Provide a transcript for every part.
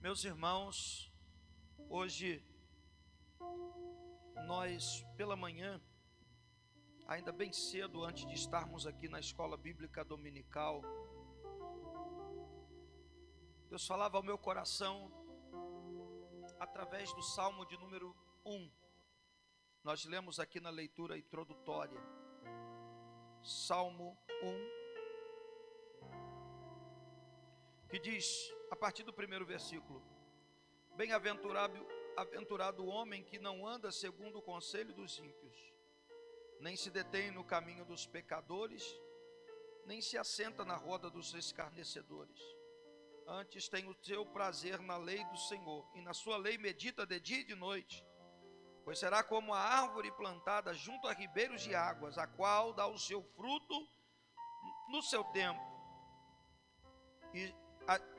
Meus irmãos, hoje nós pela manhã, ainda bem cedo, antes de estarmos aqui na escola bíblica dominical, Deus falava ao meu coração através do Salmo de número 1. Nós lemos aqui na leitura introdutória, Salmo 1, que diz, a partir do primeiro versículo: Bem-aventurado o homem que não anda segundo o conselho dos ímpios, nem se detém no caminho dos pecadores, nem se assenta na roda dos escarnecedores. Antes tem o seu prazer na lei do Senhor, e na sua lei medita de dia e de noite. Pois será como a árvore plantada junto a ribeiros de águas, a qual dá o seu fruto no seu tempo, e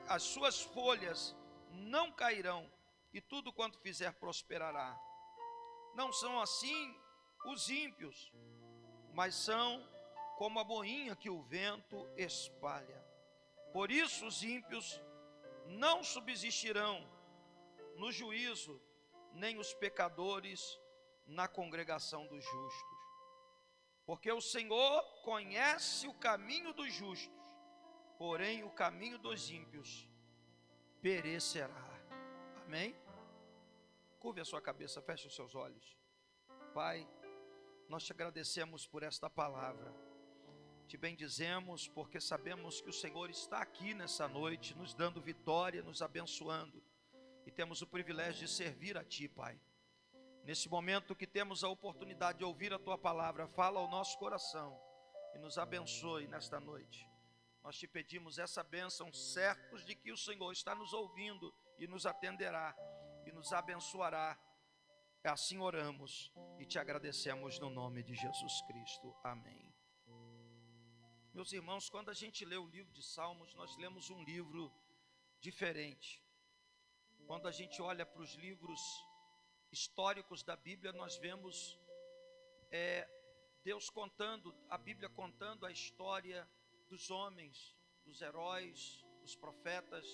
as suas folhas não cairão, e tudo quanto fizer prosperará. Não são assim os ímpios, mas são como a moinha que o vento espalha. Por isso os ímpios não subsistirão no juízo, nem os pecadores na congregação dos justos. Porque o Senhor conhece o caminho dos justos, porém o caminho dos ímpios perecerá. Amém? Curve a sua cabeça, feche os seus olhos. Pai, nós te agradecemos por esta palavra. Te bendizemos porque sabemos que o Senhor está aqui nessa noite, nos dando vitória, nos abençoando. E temos o privilégio de servir a Ti, Pai. Nesse momento que temos a oportunidade de ouvir a Tua palavra, fala ao nosso coração e nos abençoe nesta noite. Nós te pedimos essa bênção, certos de que o Senhor está nos ouvindo e nos atenderá e nos abençoará. Assim oramos e te agradecemos no nome de Jesus Cristo. Amém. Meus irmãos, quando a gente lê o livro de Salmos, nós lemos um livro diferente. Quando a gente olha para os livros históricos da Bíblia, nós vemos Deus contando, a Bíblia contando a história dos homens, dos heróis, dos profetas,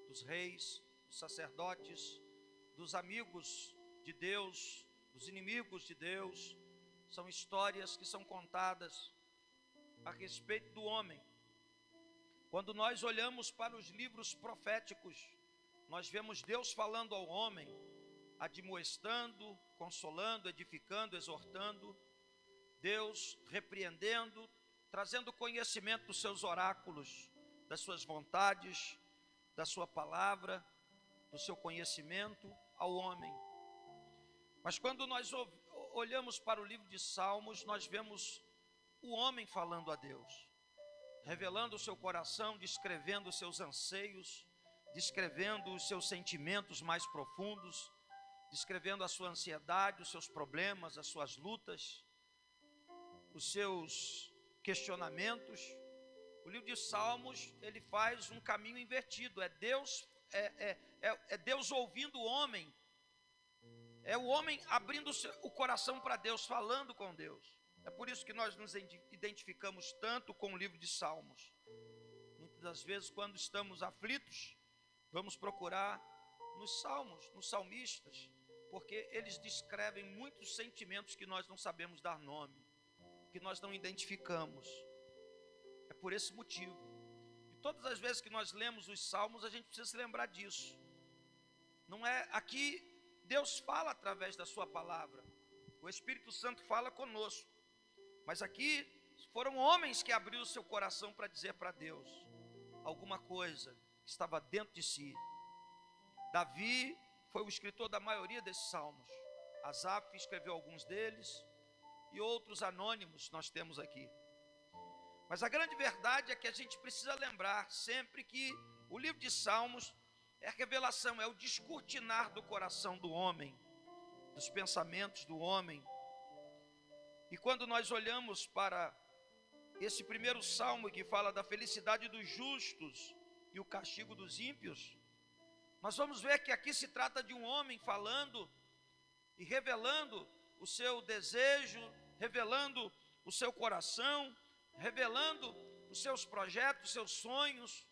dos reis, dos sacerdotes, dos amigos de Deus, dos inimigos de Deus. São histórias que são contadas a respeito do homem. Quando nós olhamos para os livros proféticos, nós vemos Deus falando ao homem, admoestando, consolando, edificando, exortando, Deus repreendendo, trazendo conhecimento dos seus oráculos, das suas vontades, da sua palavra, do seu conhecimento ao homem. Mas quando nós olhamos para o livro de Salmos, nós vemos o homem falando a Deus, revelando o seu coração, descrevendo os seus anseios, descrevendo os seus sentimentos mais profundos, descrevendo a sua ansiedade, os seus problemas, as suas lutas, os seus questionamentos. O livro de Salmos, ele faz um caminho invertido. É Deus ouvindo o homem, é o homem abrindo o coração para Deus, falando com Deus. É por isso que nós nos identificamos tanto com o livro de Salmos. Muitas das vezes, quando estamos aflitos, vamos procurar nos salmos, nos salmistas, porque eles descrevem muitos sentimentos que nós não sabemos dar nome, que nós não identificamos. É por esse motivo. E todas as vezes que nós lemos os salmos, a gente precisa se lembrar disso. Não é aqui, Deus fala através da sua palavra. O Espírito Santo fala conosco. Mas aqui foram homens que abriram o seu coração para dizer para Deus alguma coisa que estava dentro de si. Davi foi o escritor da maioria desses salmos. Asaf escreveu alguns deles e outros anônimos nós temos aqui. Mas a grande verdade é que a gente precisa lembrar sempre que o livro de Salmos é a revelação, é o descortinar do coração do homem, dos pensamentos do homem. E quando nós olhamos para esse primeiro salmo que fala da felicidade dos justos e o castigo dos ímpios, nós vamos ver que aqui se trata de um homem falando e revelando o seu desejo, revelando o seu coração, revelando os seus projetos, os seus sonhos,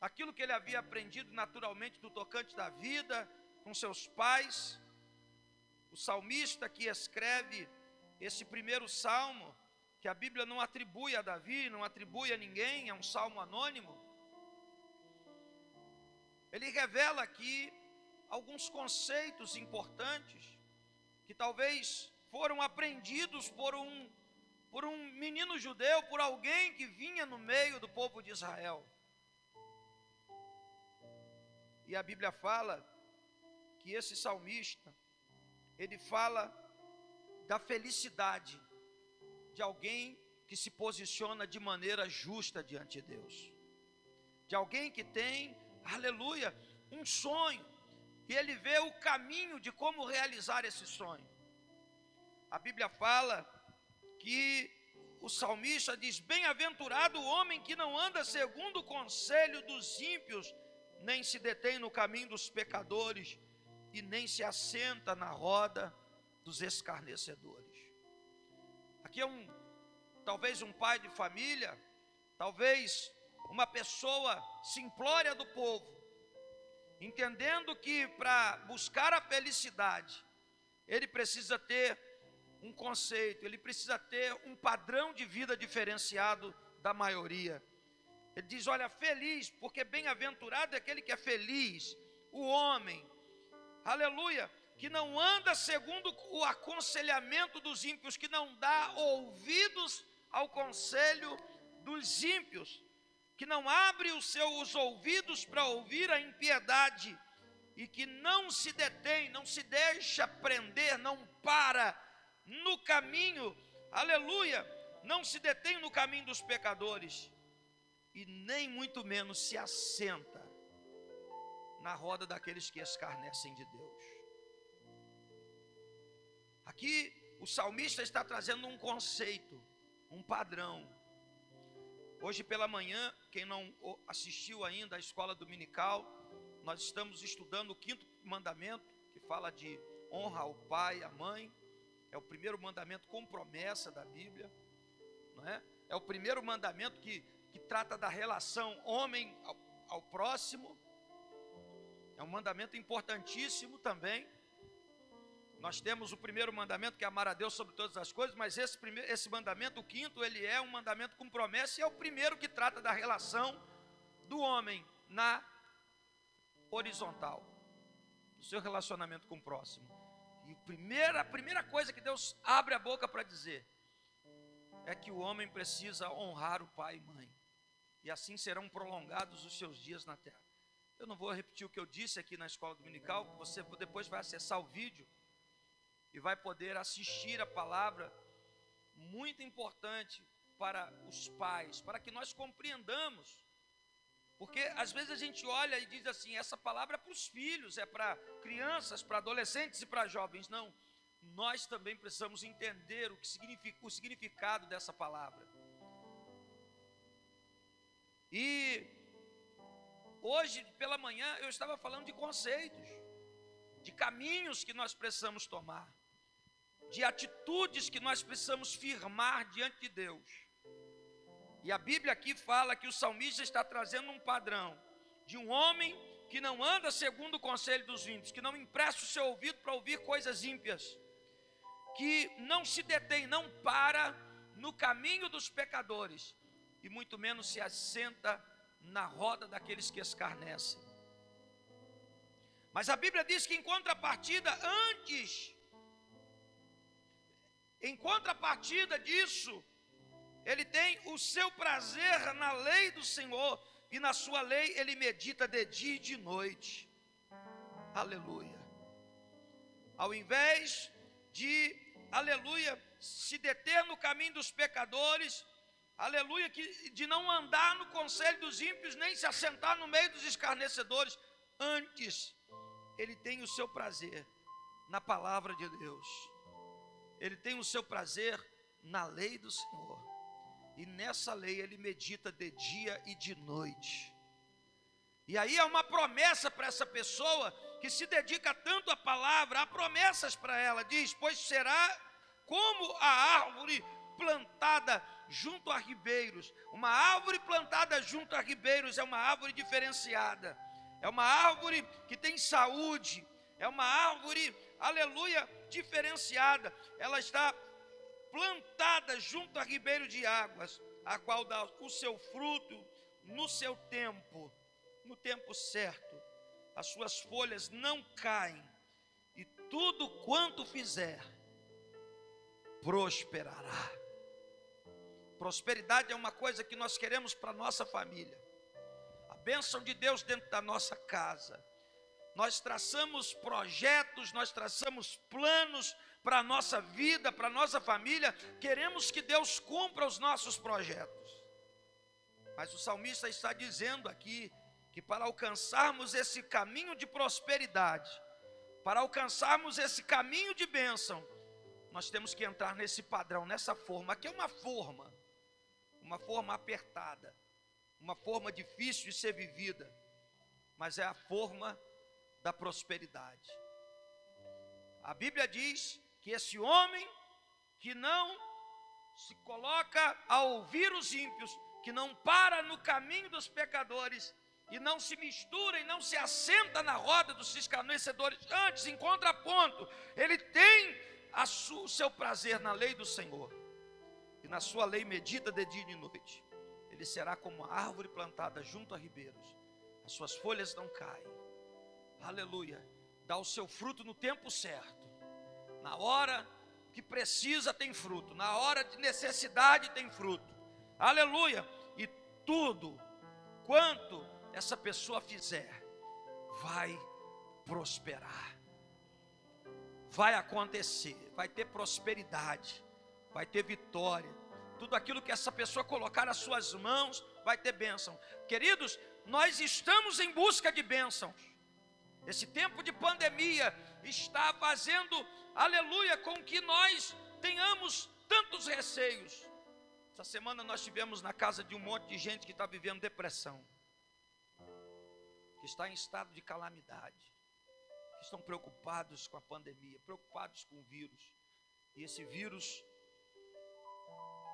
aquilo que ele havia aprendido naturalmente do tocante da vida, com seus pais. O salmista que escreve esse primeiro salmo, que a Bíblia não atribui a Davi, não atribui a ninguém, é um salmo anônimo. Ele revela aqui alguns conceitos importantes, que talvez foram aprendidos por um menino judeu, por alguém que vinha no meio do povo de Israel. E a Bíblia fala que esse salmista, ele fala da felicidade de alguém que se posiciona de maneira justa diante de Deus, de alguém que tem, aleluia, um sonho, e ele vê o caminho de como realizar esse sonho. A Bíblia fala que o salmista diz: bem-aventurado o homem que não anda segundo o conselho dos ímpios, nem se detém no caminho dos pecadores, e nem se assenta na roda dos escarnecedores. Aqui é talvez um pai de família, talvez uma pessoa simplória do povo, entendendo que para buscar a felicidade, ele precisa ter um conceito, ele precisa ter um padrão de vida diferenciado da maioria. Ele diz: olha, feliz, porque bem-aventurado é aquele que é feliz, o homem, aleluia, que não anda segundo o aconselhamento dos ímpios, que não dá ouvidos ao conselho dos ímpios, que não abre os seus ouvidos para ouvir a impiedade, e que não se detém, não se deixa prender, não para no caminho, aleluia, não se detém no caminho dos pecadores, e nem muito menos se assenta na roda daqueles que escarnecem de Deus. Aqui o salmista está trazendo um conceito, um padrão. Hoje pela manhã, quem não assistiu ainda à escola dominical, nós estamos estudando o 5º mandamento, que fala de honra ao pai e à mãe. É o primeiro mandamento com promessa da Bíblia, não é? É o primeiro mandamento que trata da relação homem ao próximo. É um mandamento importantíssimo também. Nós temos o primeiro mandamento, que é amar a Deus sobre todas as coisas, mas esse mandamento, o 5º, ele é um mandamento com promessa, e é o primeiro que trata da relação do homem na horizontal, do seu relacionamento com o próximo. E a primeira coisa que Deus abre a boca para dizer é que o homem precisa honrar o pai e mãe, e assim serão prolongados os seus dias na terra. Eu não vou repetir o que eu disse aqui na escola dominical, você depois vai acessar o vídeo e vai poder assistir a palavra, muito importante para os pais, para que nós compreendamos. Porque às vezes a gente olha e diz assim: essa palavra é para os filhos, é para crianças, para adolescentes e para jovens. Não, nós também precisamos entender o significado dessa palavra. E hoje pela manhã eu estava falando de conceitos, de caminhos que nós precisamos tomar, de atitudes que nós precisamos firmar diante de Deus. E a Bíblia aqui fala que o salmista está trazendo um padrão de um homem que não anda segundo o conselho dos ímpios, que não empresta o seu ouvido para ouvir coisas ímpias, que não se detém, não para no caminho dos pecadores, e muito menos se assenta na roda daqueles que escarnecem. Mas a Bíblia diz que em contrapartida disso, ele tem o seu prazer na lei do Senhor, e na sua lei ele medita de dia e de noite. Aleluia. Ao invés de, aleluia, se deter no caminho dos pecadores, aleluia, de não andar no conselho dos ímpios, nem se assentar no meio dos escarnecedores, antes ele tem o seu prazer na palavra de Deus, ele tem o seu prazer na lei do Senhor, e nessa lei ele medita de dia e de noite. E aí há uma promessa para essa pessoa que se dedica tanto à palavra. Há promessas para ela, diz: pois será como a árvore plantada junto a ribeiros. Uma árvore plantada junto a ribeiros é uma árvore diferenciada. É uma árvore que tem saúde. É uma árvore, aleluia, diferenciada. Ela está plantada junto a ribeiro de águas, a qual dá o seu fruto no seu tempo, no tempo certo. As suas folhas não caem, e tudo quanto fizer, prosperará. Prosperidade é uma coisa que nós queremos para a nossa família. A bênção de Deus dentro da nossa casa. Nós traçamos projetos, nós traçamos planos para a nossa vida, para a nossa família. Queremos que Deus cumpra os nossos projetos. Mas o salmista está dizendo aqui que para alcançarmos esse caminho de prosperidade, para alcançarmos esse caminho de bênção, nós temos que entrar nesse padrão, nessa forma. Aqui é uma forma apertada, uma forma difícil de ser vivida, mas é a forma da prosperidade. A Bíblia diz que esse homem que não se coloca a ouvir os ímpios, que não para no caminho dos pecadores, e não se mistura e não se assenta na roda dos escarnecedores, antes, em contraponto, ele tem o seu prazer na lei do Senhor, e na sua lei medita de dia e de noite. Ele será como uma árvore plantada junto a ribeiros, as suas folhas não caem, aleluia, dá o seu fruto no tempo certo, na hora que precisa tem fruto, na hora de necessidade tem fruto, aleluia. E tudo quanto essa pessoa fizer, vai prosperar, vai acontecer, vai ter prosperidade, vai ter vitória. Tudo aquilo que essa pessoa colocar nas suas mãos, vai ter bênção. Queridos, nós estamos em busca de bênçãos. Esse tempo de pandemia está fazendo, aleluia, com que nós tenhamos tantos receios. Essa semana nós estivemos na casa de um monte de gente que está vivendo depressão, que está em estado de calamidade, que estão preocupados com a pandemia, preocupados com o vírus. E esse vírus,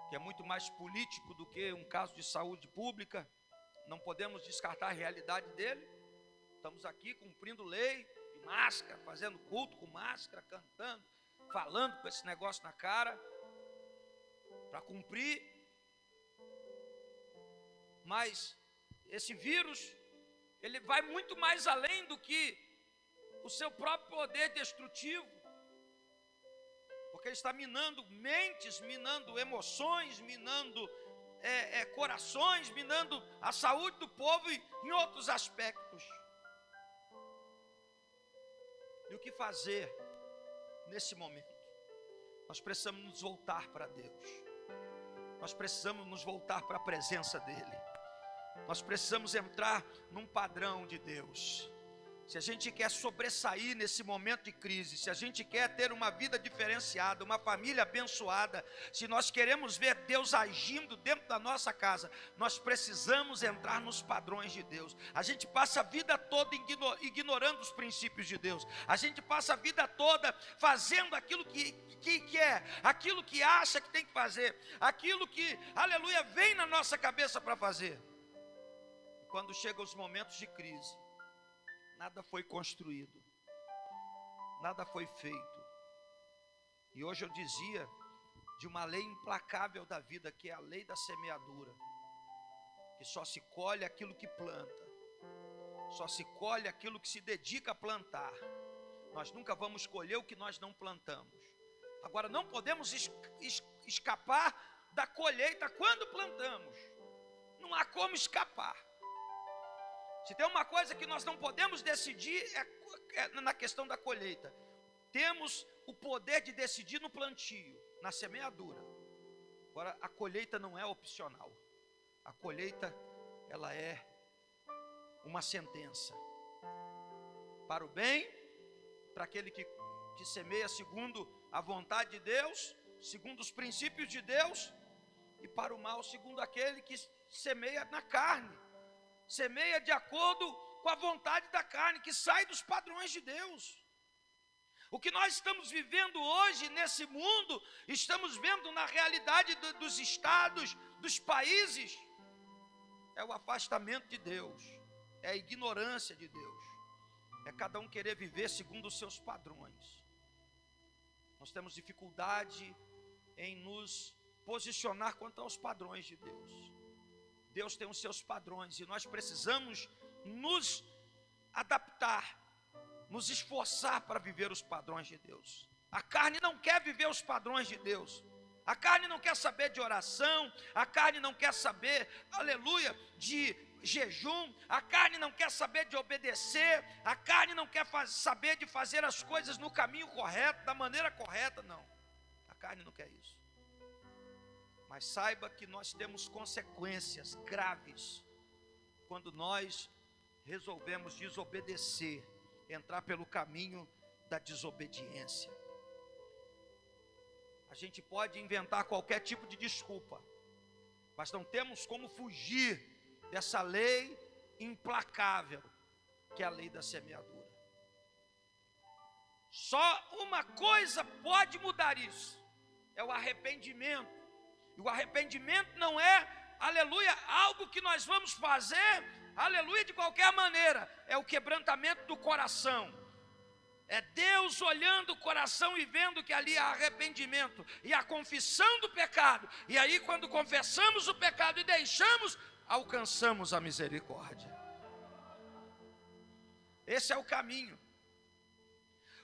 que é muito mais político do que um caso de saúde pública, não podemos descartar a realidade dele. Estamos aqui cumprindo lei, de máscara, fazendo culto com máscara, cantando, falando com esse negócio na cara, para cumprir. Mas esse vírus, ele vai muito mais além do que o seu próprio poder destrutivo, porque ele está minando mentes, minando emoções, minando corações, minando a saúde do povo e em outros aspectos. E o que fazer nesse momento? Nós precisamos nos voltar para Deus, nós precisamos nos voltar para a presença dEle, nós precisamos entrar num padrão de Deus. Se a gente quer sobressair nesse momento de crise, se a gente quer ter uma vida diferenciada, uma família abençoada, se nós queremos ver Deus agindo dentro da nossa casa, nós precisamos entrar nos padrões de Deus. A gente passa a vida toda ignorando os princípios de Deus. A gente passa a vida toda fazendo aquilo que quer, aquilo que acha que tem que fazer, aquilo que, aleluia, vem na nossa cabeça para fazer. Quando chegam os momentos de crise, nada foi construído, nada foi feito. E hoje eu dizia de uma lei implacável da vida, que é a lei da semeadura, que só se colhe aquilo que planta, só se colhe aquilo que se dedica a plantar. Nós nunca vamos colher o que nós não plantamos. Agora, não podemos escapar da colheita quando plantamos, não há como escapar. Se tem uma coisa que nós não podemos decidir, é na questão da colheita. Temos o poder de decidir no plantio, na semeadura. Agora, a colheita não é opcional. A colheita, ela é uma sentença. Para o bem, para aquele que semeia segundo a vontade de Deus, segundo os princípios de Deus, e para o mal, segundo aquele que semeia na carne. Semeia de acordo com a vontade da carne, que sai dos padrões de Deus. O que nós estamos vivendo hoje nesse mundo, estamos vendo na realidade dos estados, dos países, é o afastamento de Deus, é a ignorância de Deus, é cada um querer viver segundo os seus padrões. Nós temos dificuldade em nos posicionar quanto aos padrões de Deus. Deus tem os seus padrões e nós precisamos nos adaptar, nos esforçar para viver os padrões de Deus. A carne não quer viver os padrões de Deus. A carne não quer saber de oração, a carne não quer saber, aleluia, de jejum, a carne não quer saber de obedecer, a carne não quer saber de fazer as coisas no caminho correto, da maneira correta, não. A carne não quer isso. Mas saiba que nós temos consequências graves quando nós resolvemos desobedecer, entrar pelo caminho da desobediência. A gente pode inventar qualquer tipo de desculpa, mas não temos como fugir dessa lei implacável, que é a lei da semeadura. Só uma coisa pode mudar isso, é o arrependimento. E o arrependimento não é, aleluia, algo que nós vamos fazer, aleluia, de qualquer maneira. É o quebrantamento do coração. É Deus olhando o coração e vendo que ali há arrependimento e a confissão do pecado. E aí, quando confessamos o pecado e deixamos, alcançamos a misericórdia. Esse é o caminho.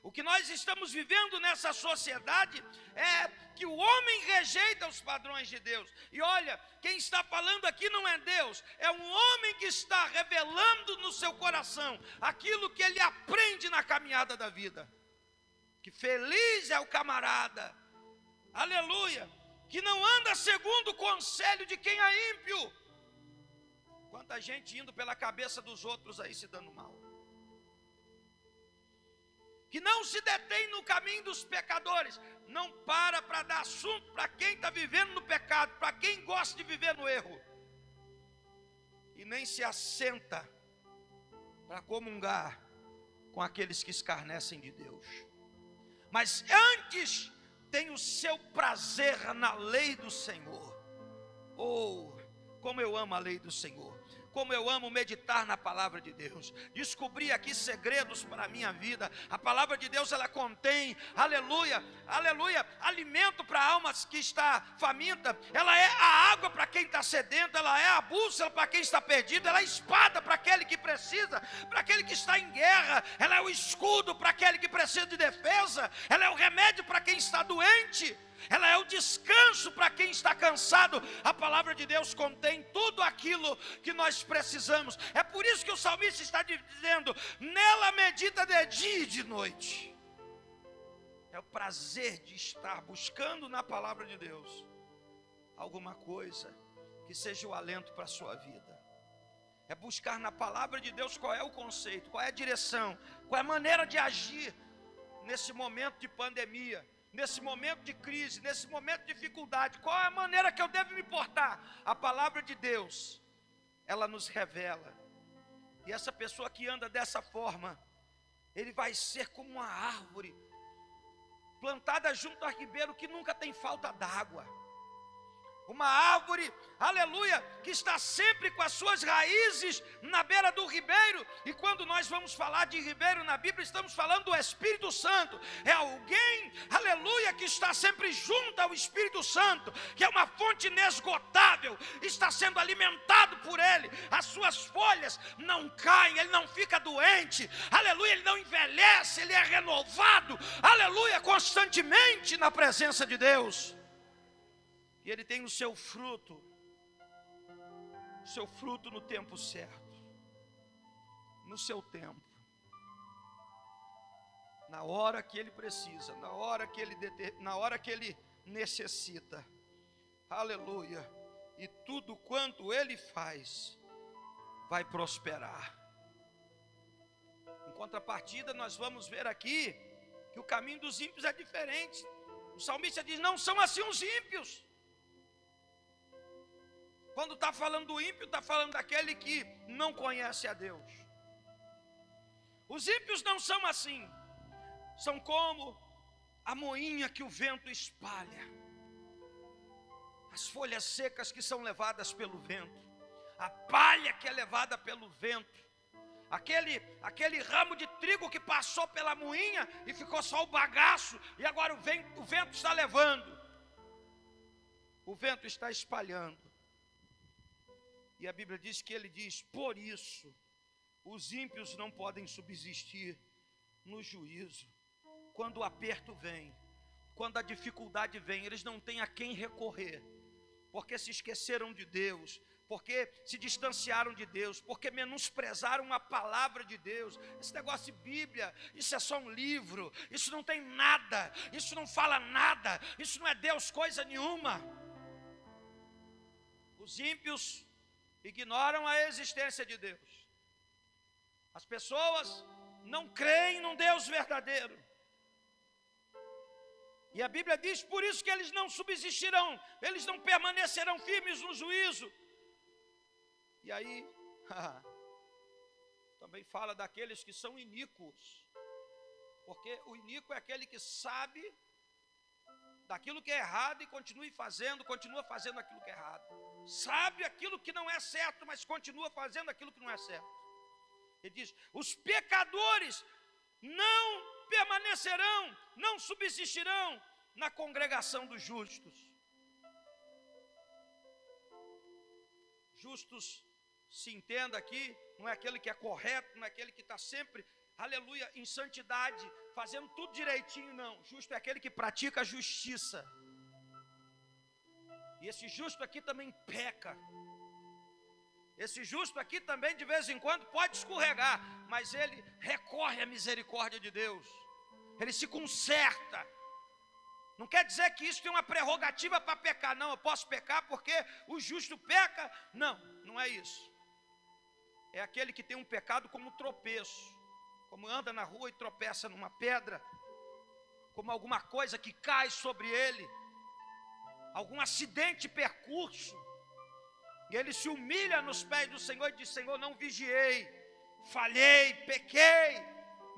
O que nós estamos vivendo nessa sociedade é que o homem rejeita os padrões de Deus. E olha, quem está falando aqui não é Deus, é um homem que está revelando no seu coração aquilo que ele aprende na caminhada da vida. Que feliz é o camarada, aleluia, que não anda segundo o conselho de quem é ímpio. Quanta gente indo pela cabeça dos outros aí se dando mal. Que não se detém no caminho dos pecadores, não para dar assunto para quem está vivendo no pecado, para quem gosta de viver no erro, e nem se assenta para comungar com aqueles que escarnecem de Deus, mas antes tem o seu prazer na lei do Senhor. Oh, como eu amo a lei do Senhor! Como eu amo meditar na palavra de Deus, descobri aqui segredos para a minha vida. A palavra de Deus, ela contém, aleluia, aleluia, alimento para a alma que está faminta. Ela é a água para quem está sedento, ela é a bússola para quem está perdido, ela é a espada para aquele que precisa, para aquele que está em guerra, ela é o escudo para aquele que precisa de defesa, ela é o remédio para quem está doente, ela é o descanso para quem está cansado. A palavra de Deus contém tudo aquilo que nós precisamos. É por isso que o salmista está dizendo: nela medita de dia e de noite. É o prazer de estar buscando na palavra de Deus alguma coisa que seja o alento para a sua vida. É buscar na palavra de Deus qual é o conceito, qual é a direção, qual é a maneira de agir nesse momento de pandemia, nesse momento de crise, nesse momento de dificuldade. Qual é a maneira que eu devo me portar? A palavra de Deus, ela nos revela. E essa pessoa que anda dessa forma, ele vai ser como uma árvore plantada junto a ribeiro que nunca tem falta d'água. Uma árvore, aleluia, que está sempre com as suas raízes na beira do ribeiro. E quando nós vamos falar de ribeiro na Bíblia, estamos falando do Espírito Santo. É alguém, aleluia, que está sempre junto ao Espírito Santo, que é uma fonte inesgotável, está sendo alimentado por ele. As suas folhas não caem, ele não fica doente, aleluia, ele não envelhece, ele é renovado, aleluia, constantemente na presença de Deus. E ele tem o seu fruto no tempo certo, no seu tempo, na hora que ele precisa, na hora que ele necessita, aleluia, e tudo quanto ele faz, vai prosperar. Em contrapartida, nós vamos ver aqui, que o caminho dos ímpios é diferente. O salmista diz: não são assim os ímpios. Quando está falando do ímpio, está falando daquele que não conhece a Deus. Os ímpios não são assim. são como a moinha que o vento espalha, as folhas secas que são levadas pelo vento, a palha que é levada pelo vento, aquele ramo de trigo que passou pela moinha e ficou só o bagaço, e agora o vento está levando, o vento está espalhando. E a Bíblia diz que ele diz: por isso os ímpios não podem subsistir no juízo. Quando o aperto vem, quando a dificuldade vem, eles não têm a quem recorrer, porque se esqueceram de Deus, porque se distanciaram de Deus, porque menosprezaram a palavra de Deus. Esse negócio de Bíblia, isso é só um livro, isso não tem nada, isso não fala nada, isso não é Deus coisa nenhuma. Os ímpios ignoram a existência de Deus. As pessoas não creem num Deus verdadeiro. E a Bíblia diz: por isso que eles não subsistirão, eles não permanecerão firmes no juízo. E aí, também fala daqueles que são iníquos, porque o iníquo é aquele que sabe daquilo que é errado e continua fazendo aquilo que é errado. Sabe aquilo que não é certo, mas continua fazendo aquilo que não é certo. Ele diz: os pecadores não permanecerão, não subsistirão na congregação dos justos. Justos, se entenda aqui, não é aquele que é correto, não é aquele que está sempre, aleluia, em santidade, fazendo tudo direitinho, não. Justo é aquele que pratica a justiça. E esse justo aqui também peca. Esse justo aqui também de vez em quando pode escorregar, mas ele recorre à misericórdia de Deus. Ele se conserta. Não quer dizer que isso tem uma prerrogativa para pecar, não. Eu posso pecar porque o justo peca. Não, não é isso. É aquele que tem um pecado como tropeço, como anda na rua e tropeça numa pedra, como alguma coisa que cai sobre ele, algum acidente percurso, e ele se humilha nos pés do Senhor e diz: Senhor, não vigiei, falhei, pequei,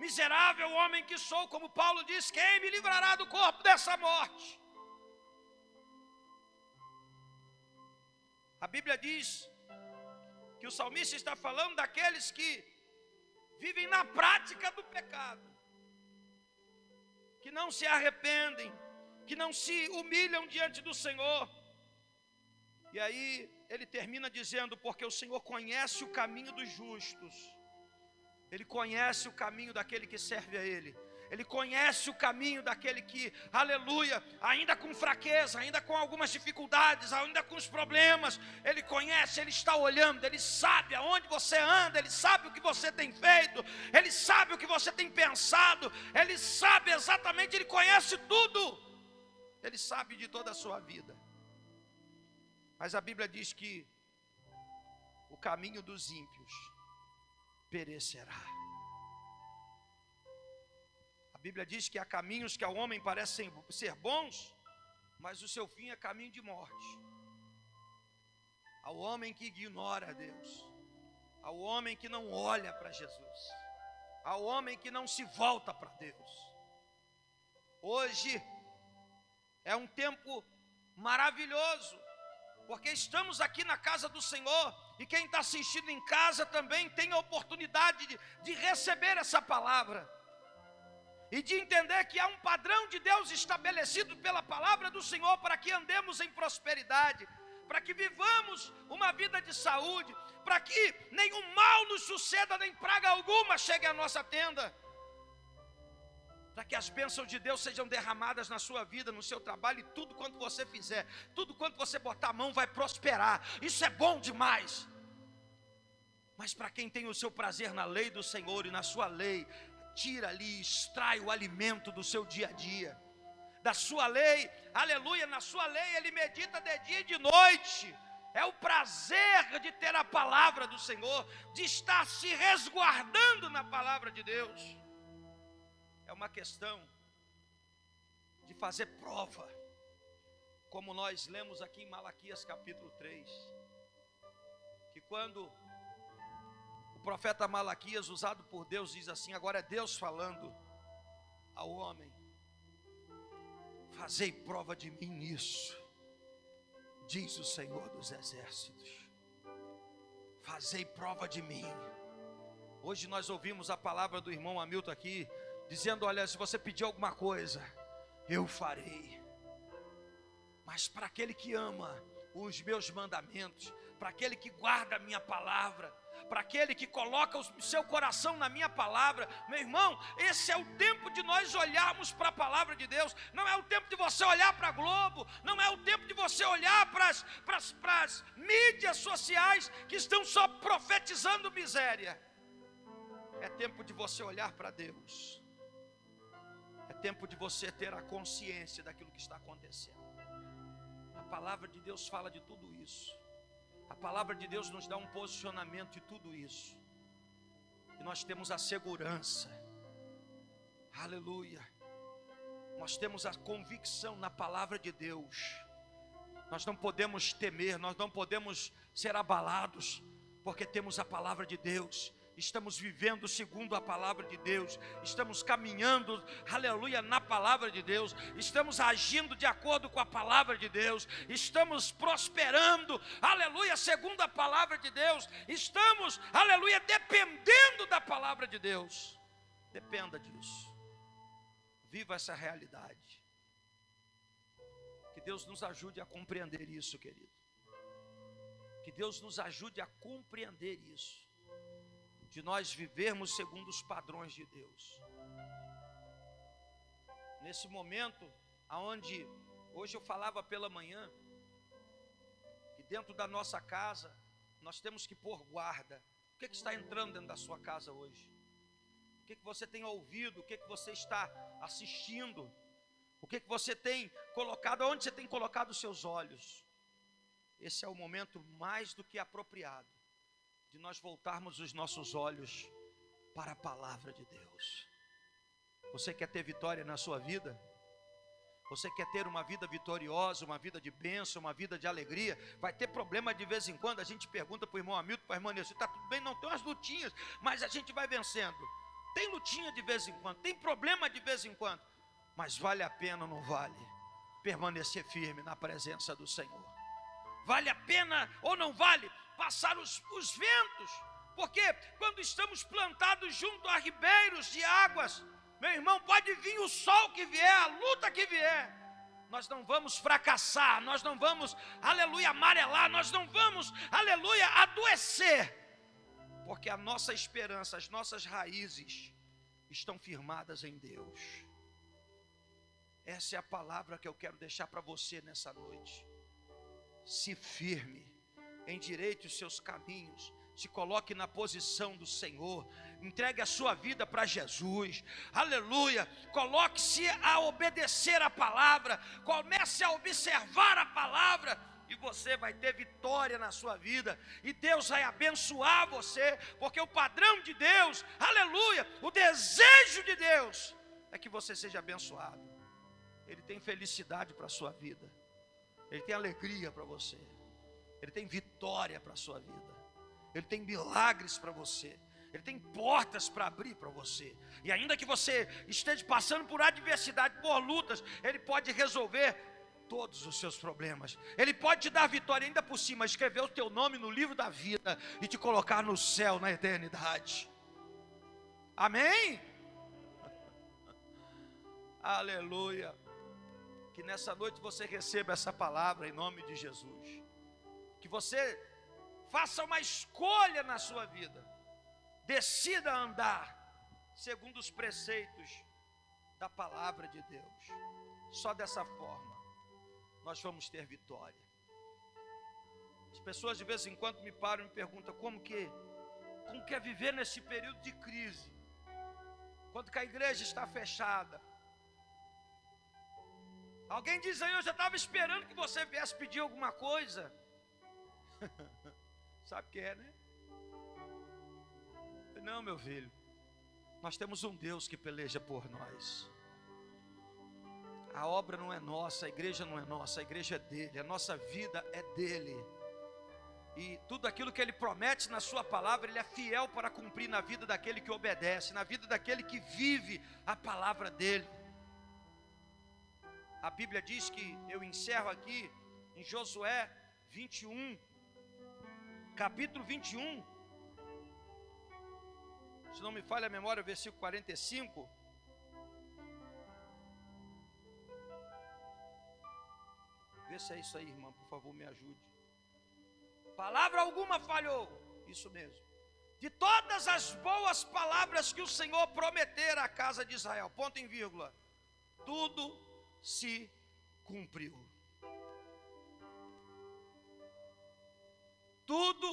miserável homem que sou, como Paulo diz: quem me livrará do corpo dessa morte? A Bíblia diz que o salmista está falando daqueles que vivem na prática do pecado, que não se arrependem, que não se humilham diante do Senhor. E aí ele termina dizendo: porque o Senhor conhece o caminho dos justos, Ele conhece o caminho daquele que serve a Ele, Ele conhece o caminho daquele que, aleluia, ainda com fraqueza, ainda com algumas dificuldades, ainda com os problemas, Ele conhece, Ele está olhando, Ele sabe aonde você anda, Ele sabe o que você tem feito, Ele sabe o que você tem pensado, Ele sabe exatamente, Ele conhece tudo, Ele sabe de toda a sua vida. Mas a Bíblia diz que o caminho dos ímpios perecerá. A Bíblia diz que há caminhos que ao homem parecem ser bons, mas o seu fim é caminho de morte. Ao homem que ignora a Deus, ao homem que não olha para Jesus, ao homem que não se volta para Deus. Hoje é um tempo maravilhoso, porque estamos aqui na casa do Senhor, e quem está assistindo em casa também tem a oportunidade de receber essa palavra, e de entender que há um padrão de Deus estabelecido pela palavra do Senhor, para que andemos em prosperidade, para que vivamos uma vida de saúde, para que nenhum mal nos suceda, nem praga alguma chegue à nossa tenda, para que as bênçãos de Deus sejam derramadas na sua vida, no seu trabalho, e tudo quanto você fizer, tudo quanto você botar a mão vai prosperar. Isso é bom demais. Mas para quem tem o seu prazer na lei do Senhor e na sua lei, tira ali, extrai o alimento do seu dia a dia, da sua lei, aleluia, na sua lei ele medita de dia e de noite. É o prazer de ter a palavra do Senhor, de estar se resguardando na palavra de Deus. É uma questão de fazer prova, como nós lemos aqui em Malaquias capítulo 3, que quando o profeta Malaquias, usado por Deus, diz assim, agora é Deus falando: ao homem: fazei prova de mim nisso, diz o Senhor dos Exércitos. Fazei prova de mim. Hoje nós ouvimos a palavra do irmão Hamilton aqui, dizendo: olha, se você pedir alguma coisa, eu farei. Mas para aquele que ama os meus mandamentos, para aquele que guarda a minha palavra, para aquele que coloca o seu coração na minha palavra, meu irmão, esse é o tempo de nós olharmos para a palavra de Deus. Não é o tempo de você olhar para a Globo, não é o tempo de você olhar para as mídias sociais que estão só profetizando miséria. É tempo de você olhar para Deus. É tempo de você ter a consciência daquilo que está acontecendo. A palavra de Deus fala de tudo isso. A palavra de Deus nos dá um posicionamento de tudo isso. E nós temos a segurança. Aleluia. Nós temos a convicção na palavra de Deus. Nós não podemos temer, nós não podemos ser abalados, porque temos a palavra de Deus. Estamos vivendo segundo a palavra de Deus, estamos caminhando, aleluia, na palavra de Deus, estamos agindo de acordo com a palavra de Deus, estamos prosperando, aleluia, segundo a palavra de Deus, estamos, aleluia, dependendo da palavra de Deus. Dependa disso, viva essa realidade. Que Deus nos ajude a compreender isso, querido. Que Deus nos ajude a compreender isso, de nós vivermos segundo os padrões de Deus. Nesse momento, aonde hoje eu falava pela manhã, que dentro da nossa casa, nós temos que pôr guarda. O que está entrando dentro da sua casa hoje? O que você tem ouvido? O que você está assistindo? O que você tem colocado? Onde você tem colocado os seus olhos? Esse é o momento mais do que apropriado de nós voltarmos os nossos olhos para a palavra de Deus. Você quer ter vitória na sua vida? Você quer ter uma vida vitoriosa, uma vida de bênção, uma vida de alegria? Vai ter problema de vez em quando. A gente pergunta para o irmão Hamilton, para a irmã Nilce: está tudo bem? Não, tem umas lutinhas, mas a gente vai vencendo. Tem lutinha de vez em quando, tem problema de vez em quando, mas vale a pena ou não vale permanecer firme na presença do Senhor? Vale a pena ou não vale passar os ventos? Porque quando estamos plantados junto a ribeiros de águas, meu irmão, pode vir o sol que vier, a luta que vier, nós não vamos fracassar, nós não vamos, aleluia, amarelar, nós não vamos, aleluia, adoecer, porque a nossa esperança, as nossas raízes estão firmadas em Deus. Essa é a palavra que eu quero deixar para você nessa noite. Se firme, endireite os seus caminhos, se coloque na posição do Senhor, entregue a sua vida para Jesus, aleluia, coloque-se a obedecer a palavra, comece a observar a palavra, e você vai ter vitória na sua vida, e Deus vai abençoar você, porque o padrão de Deus, aleluia, o desejo de Deus, é que você seja abençoado. Ele tem felicidade para a sua vida, Ele tem alegria para você, Ele tem vitória para a sua vida, Ele tem milagres para você, Ele tem portas para abrir para você. E ainda que você esteja passando por adversidade, por lutas, Ele pode resolver todos os seus problemas. Ele pode te dar vitória, ainda por cima, escrever o teu nome no livro da vida e te colocar no céu, na eternidade. Amém? Aleluia. Que nessa noite você receba essa palavra em nome de Jesus. Que você faça uma escolha na sua vida. Decida andar segundo os preceitos da palavra de Deus. Só dessa forma nós vamos ter vitória. As pessoas de vez em quando me param e me perguntam como que é viver nesse período de crise, quando que a igreja está fechada. Alguém diz aí: eu já estava esperando que você viesse pedir alguma coisa. Sabe o que é, né? Não, meu filho, nós temos um Deus que peleja por nós. A obra não é nossa, a igreja não é nossa, a igreja é dele, a nossa vida é dele. E tudo aquilo que Ele promete na sua palavra, Ele é fiel para cumprir na vida daquele que obedece, na vida daquele que vive a palavra dEle. A Bíblia diz que, eu encerro aqui, em Josué 21, capítulo 21, se não me falha a memória, versículo 45. Vê se é isso aí, irmã, por favor, me ajude. Palavra alguma falhou, isso mesmo. De todas as boas palavras que o Senhor prometera à casa de Israel, ponto em vírgula, tudo se cumpriu. Tudo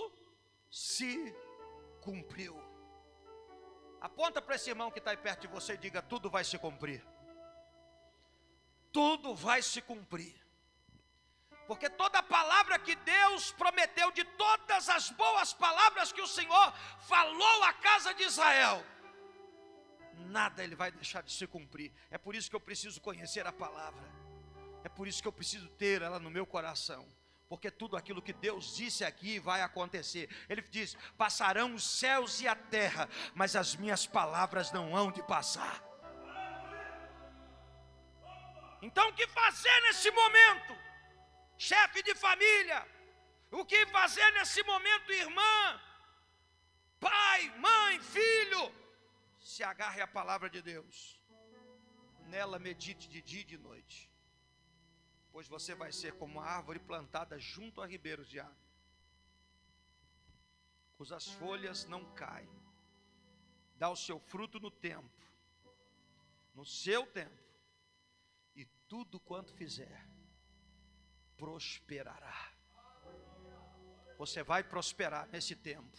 se cumpriu. Aponta para esse irmão que está aí perto de você e diga: tudo vai se cumprir. Tudo vai se cumprir. Porque toda palavra que Deus prometeu, de todas as boas palavras que o Senhor falou à casa de Israel, nada Ele vai deixar de se cumprir. É por isso que eu preciso conhecer a palavra. É por isso que eu preciso ter ela no meu coração. Porque tudo aquilo que Deus disse aqui vai acontecer. Ele diz: passarão os céus e a terra, mas as minhas palavras não hão de passar. Então o que fazer nesse momento? Chefe de família, o que fazer nesse momento, irmã, pai, mãe, filho? Se agarre à palavra de Deus, nela medite de dia e de noite, pois você vai ser como uma árvore plantada junto a ribeiros de água, cujas folhas não caem, dá o seu fruto no tempo, no seu tempo, e tudo quanto fizer prosperará. Você vai prosperar nesse tempo.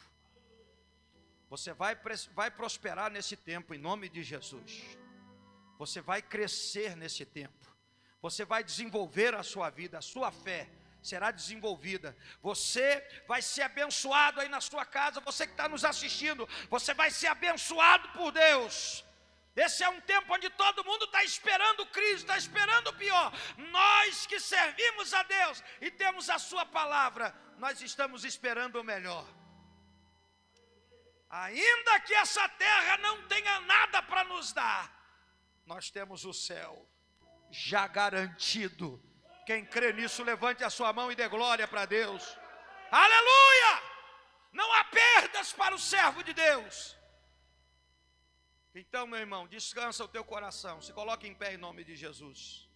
Você vai prosperar nesse tempo em nome de Jesus. Você vai crescer nesse tempo. Você vai desenvolver a sua vida, a sua fé será desenvolvida. Você vai ser abençoado aí na sua casa. Você que está nos assistindo, você vai ser abençoado por Deus. Esse é um tempo onde todo mundo está esperando crise, está esperando o pior. Nós que servimos a Deus e temos a sua palavra, nós estamos esperando o melhor. Ainda que essa terra não tenha nada para nos dar, nós temos o céu já garantido. Quem crê nisso, levante a sua mão e dê glória para Deus. Aleluia! Não há perdas para o servo de Deus. Então, meu irmão, descansa o teu coração. Se coloque em pé em nome de Jesus.